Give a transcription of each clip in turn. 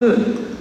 Good.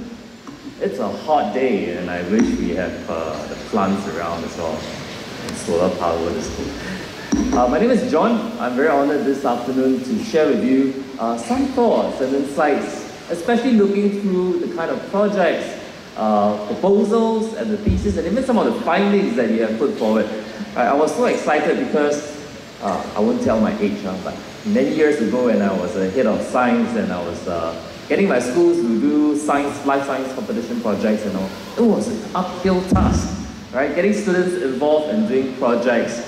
It's a hot day and I wish we have the plants around as well and solar power the school. My name is John. I'm very honored this afternoon to share with you some thoughts and insights, especially looking through the kind of projects, proposals and the thesis and even some of the findings that you have put forward. I was so excited because, I won't tell my age, but many years ago when I was a head of science and I was getting my schools to do life science competition projects and all, it was an uphill task, right? Getting students involved in doing projects,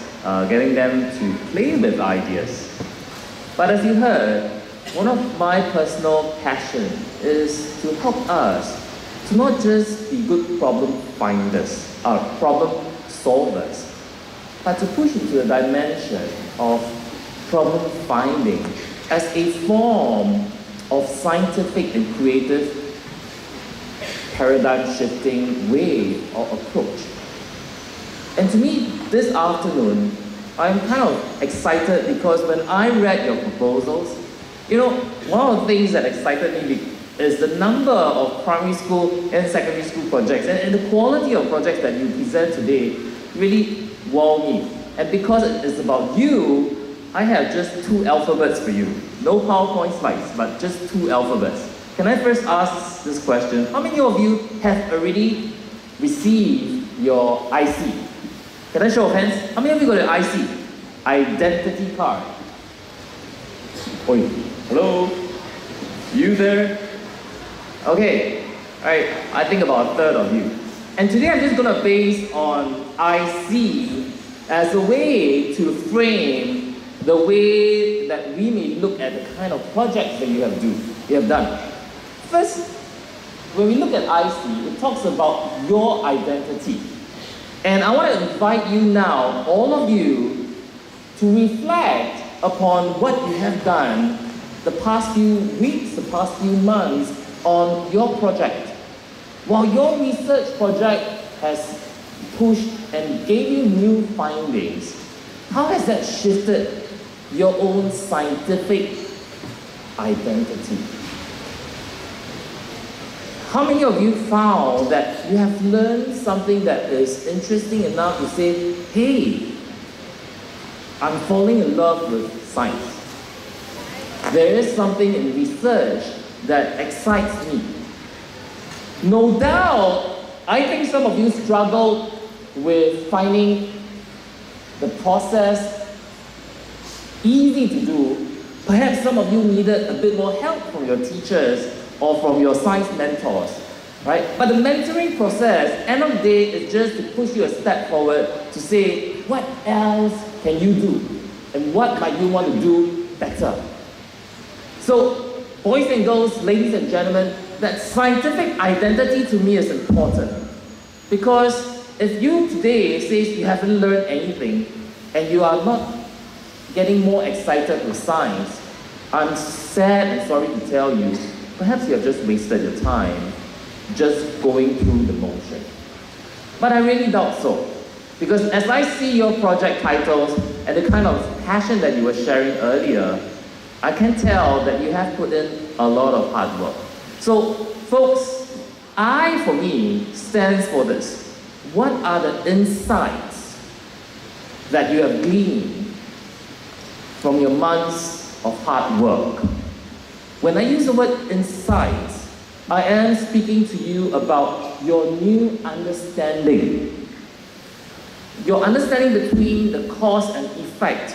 getting them to play with ideas. But as you heard, one of my personal passion is to help us to not just be good problem finders, problem solvers, but to push into a dimension of problem finding as a form of scientific and creative paradigm-shifting way or approach. And to me, this afternoon, I'm kind of excited because when I read your proposals, one of the things that excited me is the number of primary school and secondary school projects and the quality of projects that you present today really wow me. And because it is about you, I have just 2 alphabets for you. No PowerPoint slides, but just 2 alphabets. Can I first ask this question? How many of you have already received your IC? Can I show of hands? How many of you got an IC? Identity card. Oi, hello? You there? Okay, alright, I think about a third of you. And today I'm just gonna base on IC as a way to frame the way that we may look at the kind of projects that you have done. First, when we look at IC, it talks about your identity. And I want to invite you now, all of you, to reflect upon what you have done the past few weeks, the past few months on your project. While your research project has pushed and gave you new findings, how has that shifted your own scientific identity? How many of you found that you have learned something that is interesting enough to say, hey, I'm falling in love with science. There is something in research that excites me. No doubt, I think some of you struggled with finding the process easy to do. Perhaps some of you needed a bit more help from your teachers or from your science mentors, right? But the mentoring process, end of the day, is just to push you a step forward to say, what else can you do? And what might you want to do better? So, boys and girls, ladies and gentlemen, that scientific identity to me is important. Because if you today say you haven't learned anything and you are not getting more excited with science, I'm sad and sorry to tell you, perhaps you have just wasted your time just going through the motion. But I really doubt so. Because as I see your project titles and the kind of passion that you were sharing earlier, I can tell that you have put in a lot of hard work. So, folks, I, for me, stands for this. What are the insights that you have gleaned from your months of hard work? When I use the word insights, I am speaking to you about your new understanding. Your understanding between the cause and effect.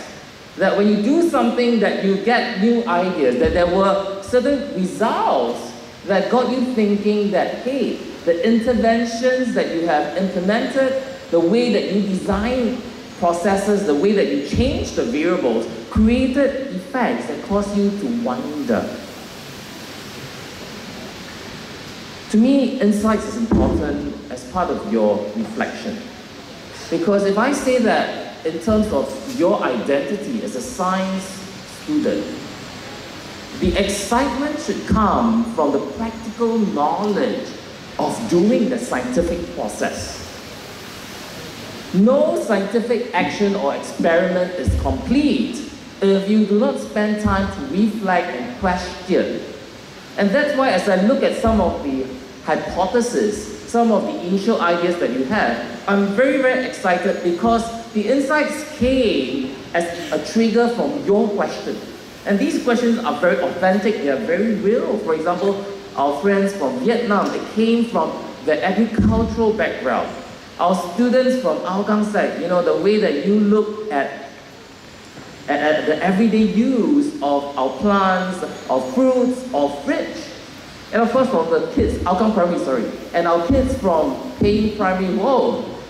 That when you do something that you get new ideas, that there were certain results that got you thinking that, hey, the interventions that you have implemented, the way that you design processes, the way that you change the variables, created effects that cause you to wonder. To me, insights is important as part of your reflection. Because if I say that in terms of your identity as a science student, the excitement should come from the practical knowledge of doing the scientific process. No scientific action or experiment is complete if you do not spend time to reflect and question And that's why as I look at some of the hypotheses, some of the initial ideas that you had, I'm very, very excited because the insights came as a trigger from your question. And these questions are very authentic, they are very real. For example, our friends from Vietnam, they came from the agricultural background. Our students from Hougang Sec, the way that you look at the everyday use of our plants, of fruits, of fridge. And of course from the kids, Hougang Primary, and our kids from Payne Primary,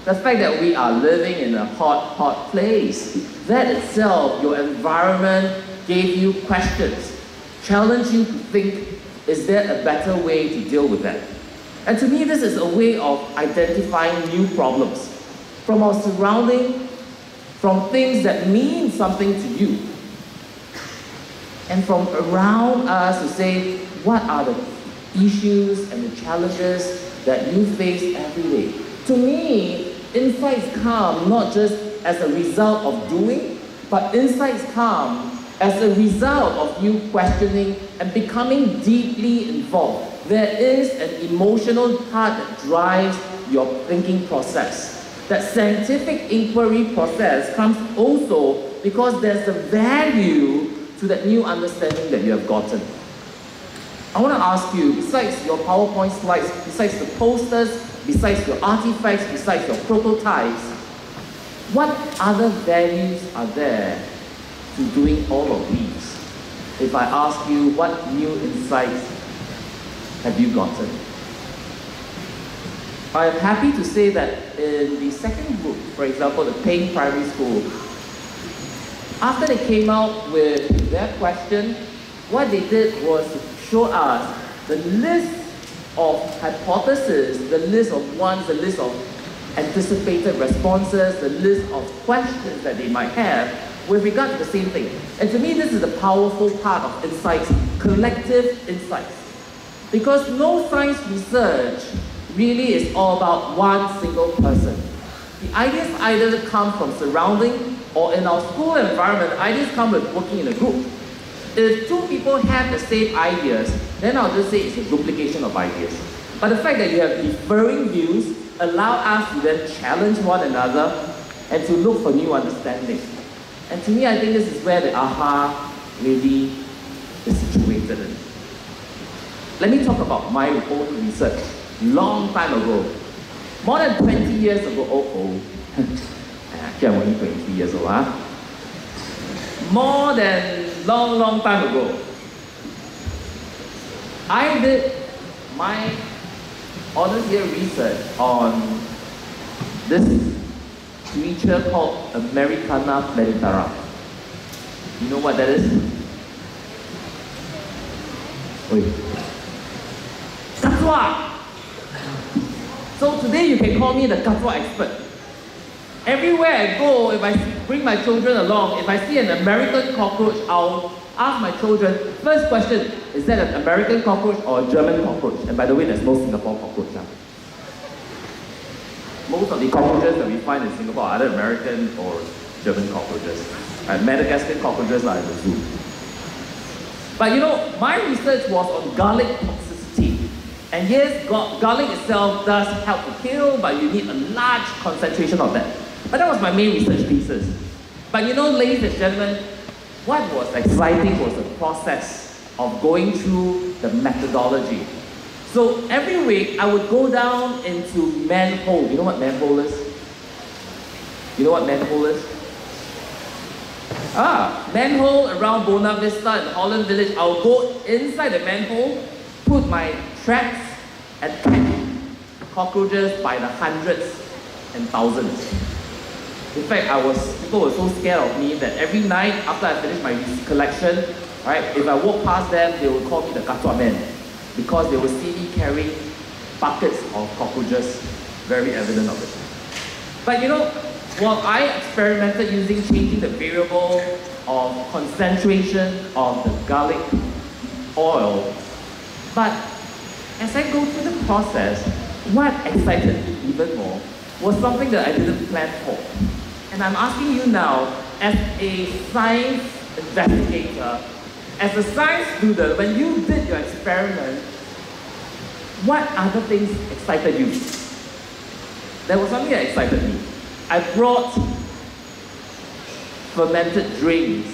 the fact that we are living in a hot place, that itself, your environment gave you questions, challenged you to think, is there a better way to deal with that? And to me, this is a way of identifying new problems from our surrounding, from things that mean something to you, and from around us to say, what are the issues and the challenges that you face every day? To me, insights come not just as a result of doing, but insights come as a result of you questioning and becoming deeply involved. There is an emotional part that drives your thinking process. That scientific inquiry process comes also because there's a value to that new understanding that you have gotten. I want to ask you, besides your PowerPoint slides, besides the posters, besides your artifacts, besides your prototypes, what other values are there to doing all of these? If I ask you, what new insights have you gotten? I am happy to say that in the second group, for example, the Payne Primary School, after they came out with their question, what they did was to show us the list of hypotheses, the list of ones, the list of anticipated responses, the list of questions that they might have with regard to the same thing. And to me, this is the powerful part of insights, collective insights. Because no science research really is all about one single person. The ideas either come from surrounding or in our school environment, ideas come with working in a group. If two people have the same ideas, then I'll just say it's a duplication of ideas. But the fact that you have differing views allow us to then challenge one another and to look for new understanding. And to me, I think this is where the aha really is situated in. Let me talk about my own research. Long time ago, more than 20 years ago, actually I'm only 23 years old, more than long time ago, I did my honors year research on this creature called Americana meditera. You know what that is? Wait. Katua! So today you can call me the Katua expert. Everywhere I go, if I bring my children along, if I see an American cockroach, I'll ask my children, first question, is that an American cockroach or a German cockroach? And by the way, there's no Singapore cockroach. Most of the cockroaches that we find in Singapore are either American or German cockroaches. Madagascar cockroaches are in the zoo. But my research was on garlic toxicity. And yes, garlic itself does help to kill, but you need a large concentration of that. But that was my main research thesis. But ladies and gentlemen, what was exciting was the process of going through the methodology. So every week, I would go down into manhole. You know what manhole is? You know what manhole is? Manhole around Buona Vista and Holland Village. I'll go inside the manhole, put my traps, and catch cockroaches by the hundreds and thousands. In fact, people were so scared of me that every night after I finished my collection, right, if I walk past them, they would call me the Katua man, because they would see me carrying buckets of cockroaches, very evident of it. But while I experimented changing the variable of concentration of the garlic oil, but as I go through the process, what excited me even more was something that I didn't plan for. And I'm asking you now, as a science investigator, As a science student, when you did your experiment, what other things excited you? There was something that excited me. I brought fermented drinks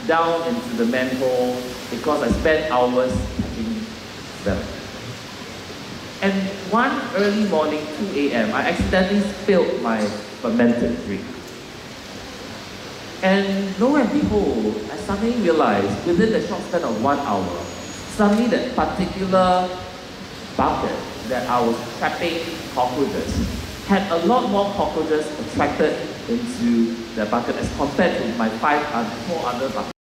down into the manhole because I spent hours touching them. And one early morning, 2 a.m., I accidentally spilled my fermented drink. And lo and behold, I suddenly realized within the short span of 1 hour, suddenly that particular bucket that I was trapping cockroaches had a lot more cockroaches attracted into the bucket as compared to my 4 other buckets.